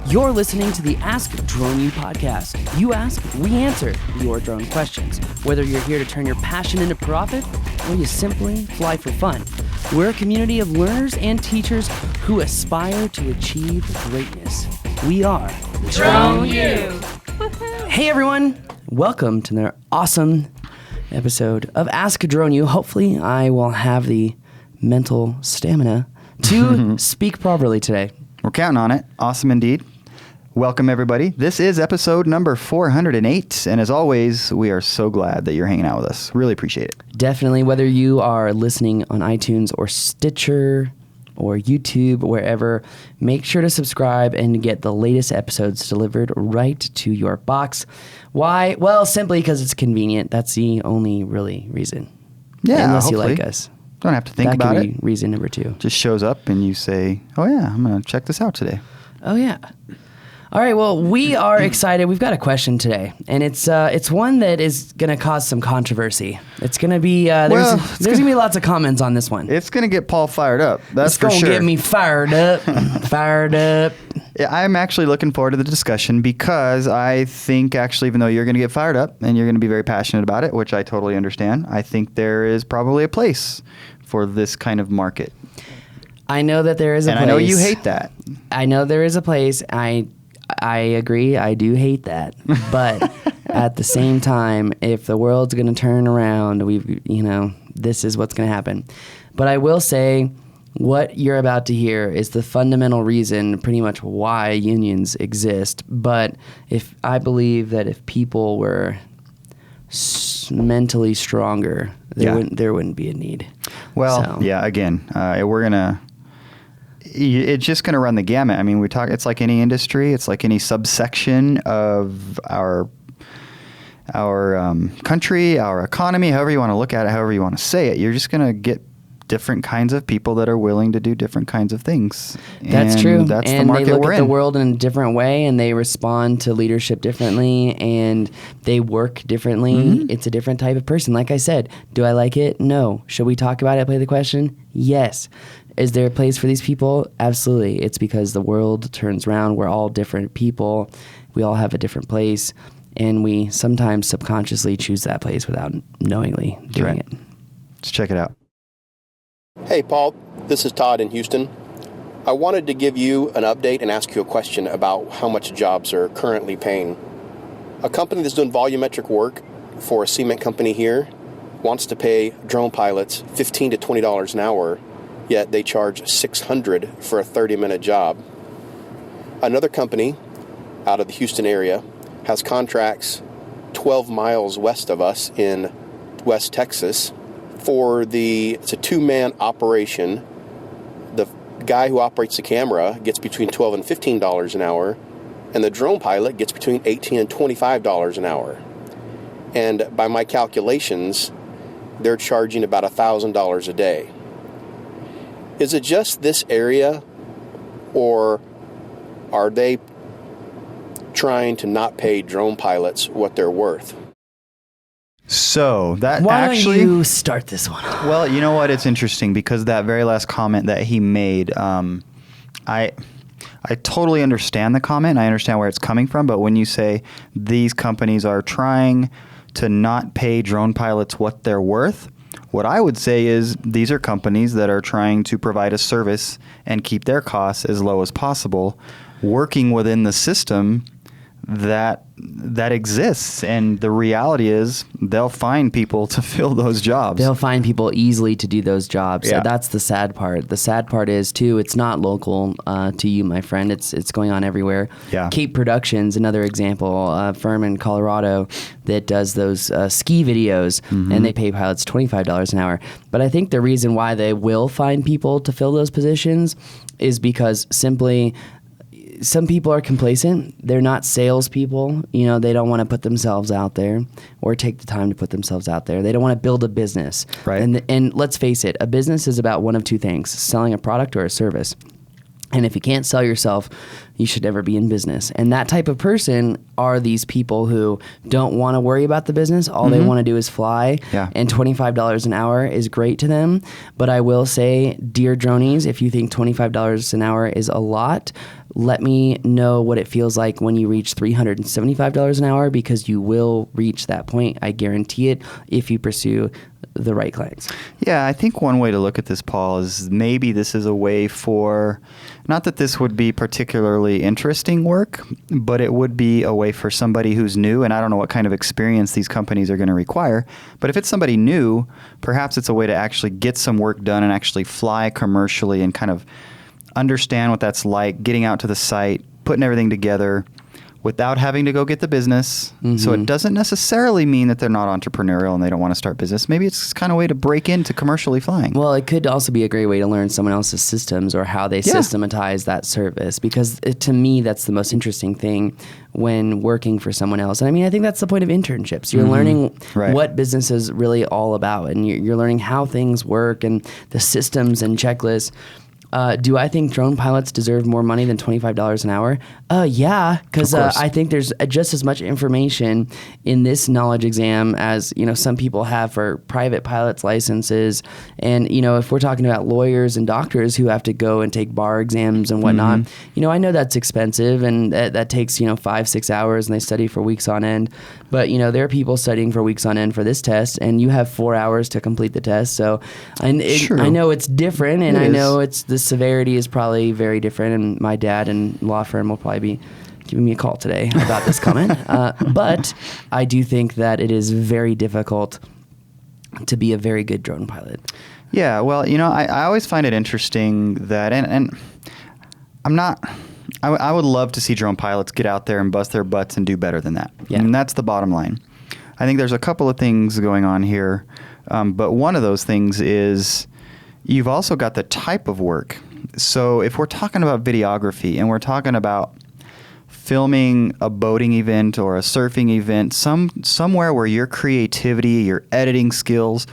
You're listening to the Ask Drone U podcast. You ask, we answer your drone questions. Whether you're here to turn your passion into profit or you simply fly for fun, we're a community of learners and teachers who aspire to achieve greatness. We are Drone U. Hey everyone, welcome to another awesome episode of Ask Drone U. Hopefully I will have the mental stamina to speak properly today. We're counting on it. Awesome indeed. Welcome, everybody. This is episode number 408. And as always, we are so glad that you're hanging out with us. Really appreciate it. Definitely, whether you are listening on iTunes or Stitcher or YouTube, wherever, make sure to subscribe and get the latest episodes delivered right to your box. Why? Well, simply because it's convenient. That's the only really reason. Yeah, unless hopefully. you like us. Don't have to think about That it. could be reason number 2. Just shows up and you say, oh yeah, I'm going to check this out today. Oh, yeah. All right, well, we are excited. We've got a question today, and it's one that is going to cause some controversy. It's going to be, there's going to be lots of comments on this one. It's going to get Paul fired up. That's It's for gonna sure. get me fired up, fired up. Yeah, I'm actually looking forward to the discussion because I think actually, even though you're going to get fired up and you're going to be very passionate about it, which I totally understand, I think there is probably a place for this kind of market. I know that there is a place. And I know you hate that. I know there is a place. I agree. I do hate that. But at the same time, if the world's going to turn around, this is what's going to happen. But I will say what you're about to hear is the fundamental reason pretty much why unions exist. But I believe that if people were mentally stronger, there wouldn't be a need. Well, yeah, again, it's just going to run the gamut. I mean, it's like any industry. It's like any subsection of our country, our economy, however you want to look at it, however you want to say it. You're just going to get different kinds of people that are willing to do different kinds of things. That's and true. That's and the market they look we're at in. the world in a different way, and they respond to leadership differently, and they work differently. Mm-hmm. It's a different type of person. Like I said, do I like it? No. Should we talk about it? Play the question? Yes. Is there a place for these people? Absolutely. It's because the world turns around. We're all different people. We all have a different place, and we sometimes subconsciously choose that place without knowingly doing it. Let's check it out. Hey, Paul. This is Todd in Houston. I wanted to give you an update and ask you a question about how much jobs are currently paying. A company that's doing volumetric work for a cement company here wants to pay drone pilots $15 to $20 an hour, yet they charge $600 for a 30-minute job. Another company out of the Houston area has contracts 12 miles west of us in West Texas. It's a 2-man operation. The guy who operates the camera gets between $12 and $15 an hour, and the drone pilot gets between $18 and $25 an hour. And by my calculations, they're charging about $1,000 a day. Is it just this area, or are they trying to not pay drone pilots what they're worth? So that Why actually, don't you start this one? Well, you know what? It's interesting because that very last comment that he made, I totally understand the comment. I understand where it's coming from. But when you say these companies are trying to not pay drone pilots what they're worth, what I would say is these are companies that are trying to provide a service and keep their costs as low as possible, working within the system that exists. And the reality is they'll find people to fill those jobs. They'll find people easily to do those jobs. Yeah. So that's the sad part. The sad part is, too, it's not local to you, my friend. It's going on everywhere. Yeah. Cape Productions, another example, a firm in Colorado that does those ski videos, and they pay pilots $25 an hour. But I think the reason why they will find people to fill those positions is because simply some people are complacent. They're not salespeople. They don't want to put themselves out there or take the time to put themselves out there. They don't want to build a business. Right. And let's face it, a business is about one of two things: selling a product or a service. And if you can't sell yourself, you should never be in business. And that type of person are these people who don't want to worry about the business. All they want to do is fly. Yeah. And $25 an hour is great to them. But I will say, dear dronies, if you think $25 an hour is a lot, let me know what it feels like when you reach $375 an hour, because you will reach that point. I guarantee it, if you pursue the right clients. Yeah, I think one way to look at this, Paul, is maybe this is a way for, not that this would be particularly interesting work, but it would be a way for somebody who's new, and I don't know what kind of experience these companies are going to require, but if it's somebody new, perhaps it's a way to actually get some work done and actually fly commercially and kind of understand what that's like, getting out to the site, putting everything together without having to go get the business. So it doesn't necessarily mean that they're not entrepreneurial and they don't want to start business. Maybe it's kind of a way to break into commercially flying. Well, it could also be a great way to learn someone else's systems or how they systematize that service, because to me, that's the most interesting thing when working for someone else. And I mean, I think that's the point of internships. You're learning what business is really all about, and you're learning how things work and the systems and checklists. Do I think drone pilots deserve more money than $25 an hour? Yeah, because I think there's just as much information in this knowledge exam as, some people have for private pilots licenses. And, if we're talking about lawyers and doctors who have to go and take bar exams and whatnot, I know that's expensive, and that takes, 5-6 hours, and they study for weeks on end. But, there are people studying for weeks on end for this test, and you have 4 hours to complete the test. So I know it's different, and I know the severity is probably very different, and my dad and law firm will probably be giving me a call today about this comment. But I do think that it is very difficult to be a very good drone pilot. Yeah, well, I always find it interesting that, and I'm not, I would love to see drone pilots get out there and bust their butts and do better than that. Yeah. And that's the bottom line. I think there's a couple of things going on here, but one of those things is you've also got the type of work. So if we're talking about videography and we're talking about filming a boating event or a surfing event, somewhere where your creativity, your editing skills,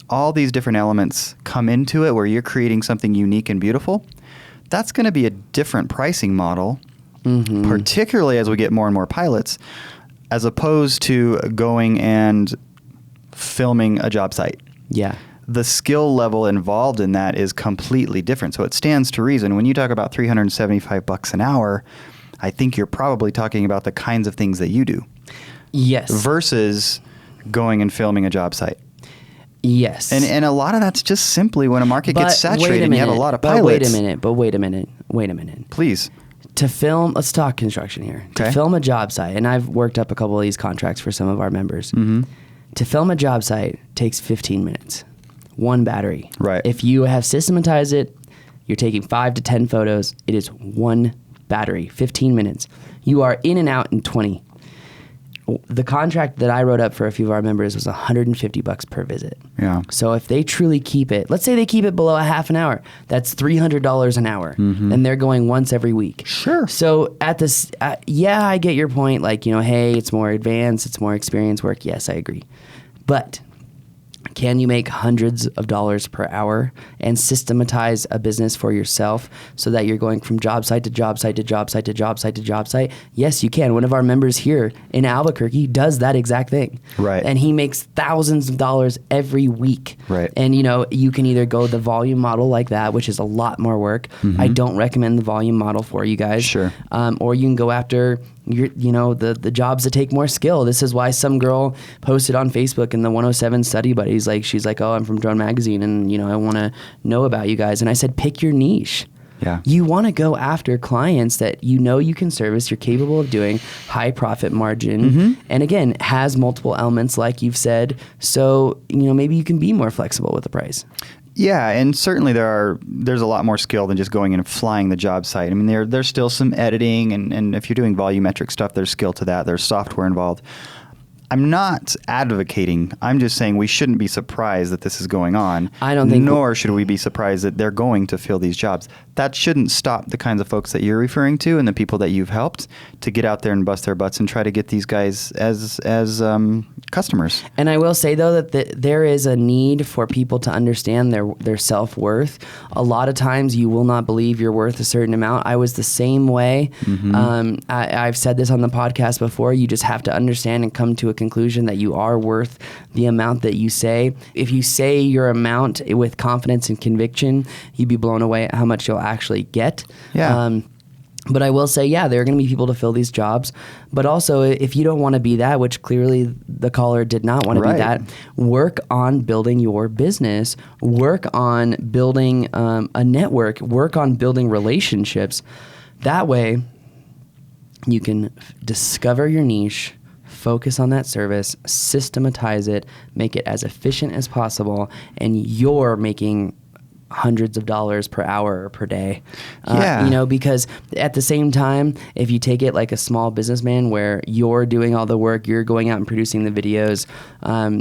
all these different elements come into it, where you're creating something unique and beautiful, that's going to be a different pricing model, particularly as we get more and more pilots, as opposed to going and filming a job site. Yeah. The skill level involved in that is completely different. So it stands to reason when you talk about $375 an hour, I think you're probably talking about the kinds of things that you do. Yes. Versus going and filming a job site. Yes. And a lot of that's just simply when a market gets saturated and you have a lot of pilots. Wait a minute. Please. To film, let's talk construction here. Okay. To film a job site, and I've worked up a couple of these contracts for some of our members. To film a job site takes 15 minutes. One battery. Right. If you have systematized it, you're taking 5 to 10 photos. It is one battery, 15 minutes. You are in and out in 20. The contract that I wrote up for a few of our members was $150 per visit. Yeah. So if they truly keep it, let's say they keep it below a half an hour, that's $300 an hour, and they're going once every week. Sure. So at this, I get your point. Like, hey, it's more advanced, it's more experienced work. Yes, I agree. But can you make hundreds of dollars per hour and systematize a business for yourself so that you're going from job site to job site to job site to job site to job site? Yes, you can. One of our members here in Albuquerque does that exact thing. Right. And he makes thousands of dollars every week. Right. And, you can either go the volume model like that, which is a lot more work. I don't recommend the volume model for you guys. Sure. Or you can go after the jobs that take more skill. This is why some girl posted on Facebook in the 107 Study Buddies, she's like, oh, I'm from Drone Magazine, and I want to know about you guys. And I said, pick your niche. Yeah. You want to go after clients that you can service, you're capable of doing, high profit margin, and again, has multiple elements like you've said. So, maybe you can be more flexible with the price. Yeah, and certainly there's a lot more skill than just going in and flying the job site. I mean, there's still some editing, and if you're doing volumetric stuff, there's skill to that. There's software involved. I'm not advocating. I'm just saying we shouldn't be surprised that this is going on. I don't think. Nor should we be surprised that they're going to fill these jobs. That shouldn't stop the kinds of folks that you're referring to and the people that you've helped to get out there and bust their butts and try to get these guys as customers. And I will say, though, that there is a need for people to understand their self-worth. A lot of times you will not believe you're worth a certain amount. I was the same way. I've said this on the podcast before. You just have to understand and come to a conclusion that you are worth the amount that you say. If you say your amount with confidence and conviction, you'd be blown away at how much you'll actually get. Yeah. But I will say, yeah, there are going to be people to fill these jobs. But also, if you don't want to be that, which clearly the caller did not want to be that, work on building your business. Work on building a network. Work on building relationships. That way, you can discover your niche, focus on that service, systematize it, make it as efficient as possible, and you're making hundreds of dollars per hour or per day. Because at the same time, if you take it like a small businessman where you're doing all the work, you're going out and producing the videos,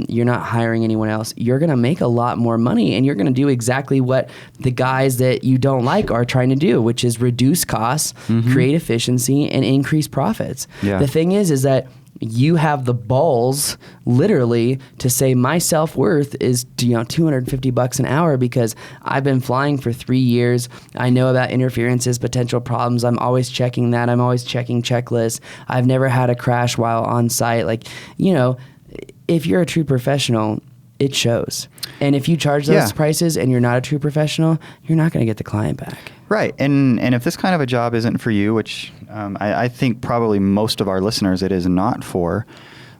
you're not hiring anyone else, you're going to make a lot more money, and you're going to do exactly what the guys that you don't like are trying to do, which is reduce costs, create efficiency, and increase profits. Yeah. The thing is that you have the balls, literally, to say my self-worth is $250 an hour because I've been flying for 3 years. I know about interferences, potential problems. I'm always checking that. I'm always checking checklists. I've never had a crash while on site. If you're a true professional, it shows. And if you charge those prices and you're not a true professional, you're not going to get the client back. Right. And if this kind of a job isn't for you, which I think probably most of our listeners it is not for,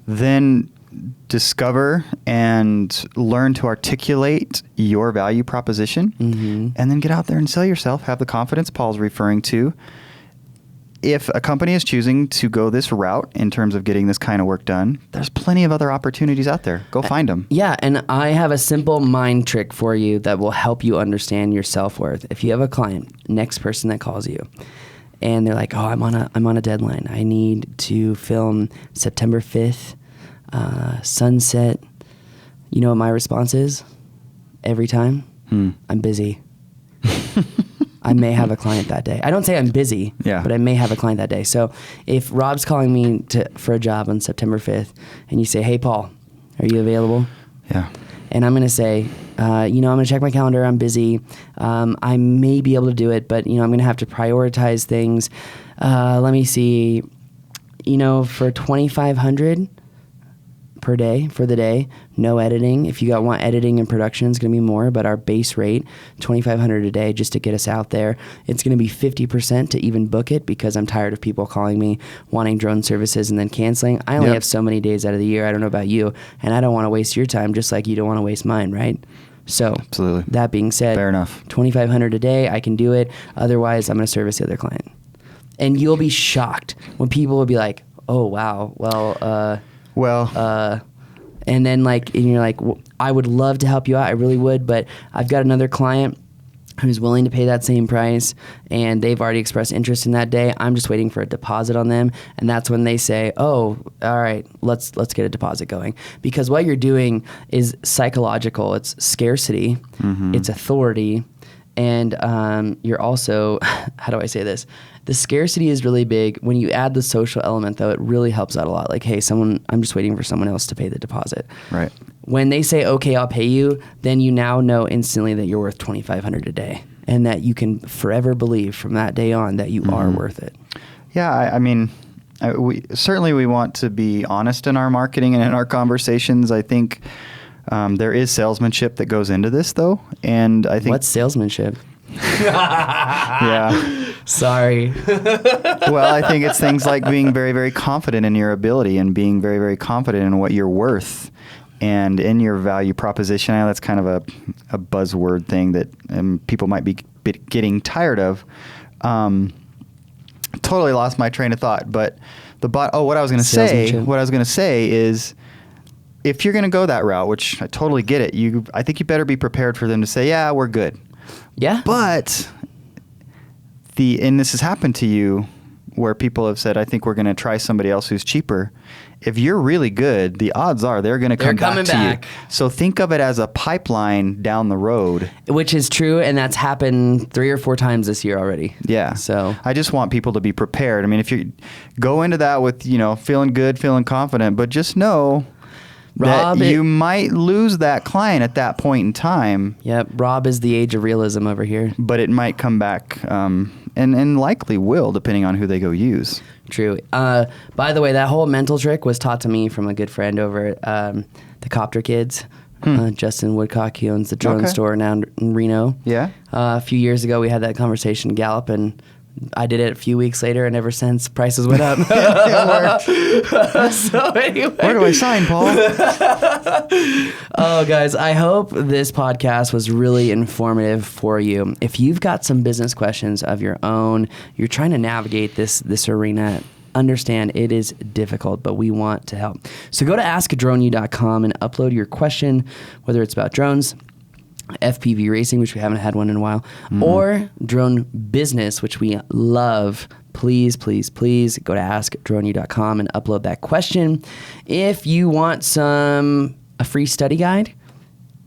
then discover and learn to articulate your value proposition and then get out there and sell yourself. Have the confidence Paul's referring to. If a company is choosing to go this route in terms of getting this kind of work done, there's plenty of other opportunities out there. Go find them. Yeah, and I have a simple mind trick for you that will help you understand your self-worth. If you have a client, next person that calls you, and they're like, "Oh, I'm on a deadline. I need to film September 5th, sunset." You know what my response is? Every time, I'm busy. I may have a client that day. I don't say I'm busy, but I may have a client that day. So if Rob's calling me for a job on September 5th and you say, "Hey, Paul, are you available?" Yeah. And I'm going to say, I'm going to check my calendar. I'm busy. I may be able to do it, but, I'm going to have to prioritize things. Let me see, for $2,500 per day for the day, no editing. If you want editing and production, it's going to be more, but our base rate, $2,500 a day just to get us out there. It's going to be 50% to even book it because I'm tired of people calling me wanting drone services and then canceling. I only have so many days out of the year. I don't know about you, and I don't want to waste your time just like you don't want to waste mine, right? So absolutely. That being said, fair enough. $2,500 a day, I can do it. Otherwise, I'm going to service the other client. And you'll be shocked when people will be like, "Oh, wow, and then and you're like, well, I would love to help you out. I really would, but I've got another client who's willing to pay that same price, and they've already expressed interest in that day. I'm just waiting for a deposit on them." And that's when they say, "Oh, all right, let's get a deposit going." Because what you're doing is psychological. It's scarcity. It's authority. And you're also, how do I say this? The scarcity is really big. When you add the social element, though, it really helps out a lot. Like, hey, I'm just waiting for someone else to pay the deposit. Right. When they say, "Okay, I'll pay you," then you now know instantly that you're worth $2,500 a day, and that you can forever believe from that day on that you are worth it. Yeah, I mean, we want to be honest in our marketing and in our conversations. I think there is salesmanship that goes into this, though, and I think what's salesmanship? Yeah. Sorry. Well, I think it's things like being very, very confident in your ability and being very, very confident in what you're worth and in your value proposition. I know that's kind of a buzzword thing that people might be getting tired of. Totally lost my train of thought, but what I was going to say is, if you're going to go that route, which I totally get it, I think you better be prepared for them to say, "Yeah, we're good." Yeah. But and this has happened to you where people have said, I think we're going to try somebody else who's cheaper. If you're really good, the odds are they're going to come back to you. So think of it as a pipeline down the road. Which is true, and that's happened 3 or 4 times this year already. Yeah. So I just want people to be prepared. I mean, if you go into that with, feeling good, feeling confident, but just know Rob, that you might lose that client at that point in time. Yep. Rob is the age of realism over here. But it might come back, and likely will, depending on who they go use. True. By the way, that whole mental trick was taught to me from a good friend over at the Copter Kids. Justin Woodcock, he owns the drone store now in Reno. Yeah. A few years ago, we had that conversation in Gallup, and I did it a few weeks later, and ever since, prices went up. So anyway. Where do I sign, Paul? Oh, guys, I hope this podcast was really informative for you. If you've got some business questions of your own, you're trying to navigate this arena, understand it is difficult, but we want to help. So go to askdroneu.com and upload your question, whether it's about drones, FPV racing, which we haven't had one in a while, or drone business, which we love. Please, please, please go to askdroneu.com and upload that question. If you want a free study guide,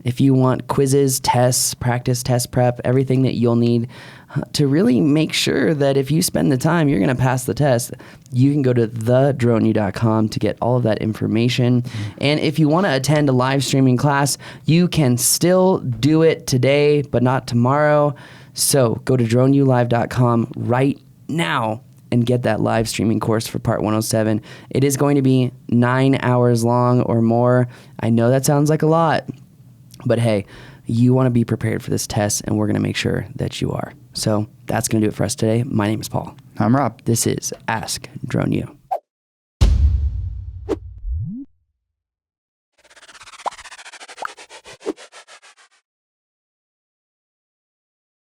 if you want quizzes, tests, practice, test prep, everything that you'll need to really make sure that if you spend the time, you're going to pass the test, you can go to thedroneu.com to get all of that information. And if you want to attend a live streaming class, you can still do it today, but not tomorrow. So go to droneulive.com right now and get that live streaming course for Part 107. It is going to be 9 hours long or more. I know that sounds like a lot, but hey, you want to be prepared for this test, and we're going to make sure that you are. So that's going to do it for us today. My name is Paul. I'm Rob. This is Ask Drone U.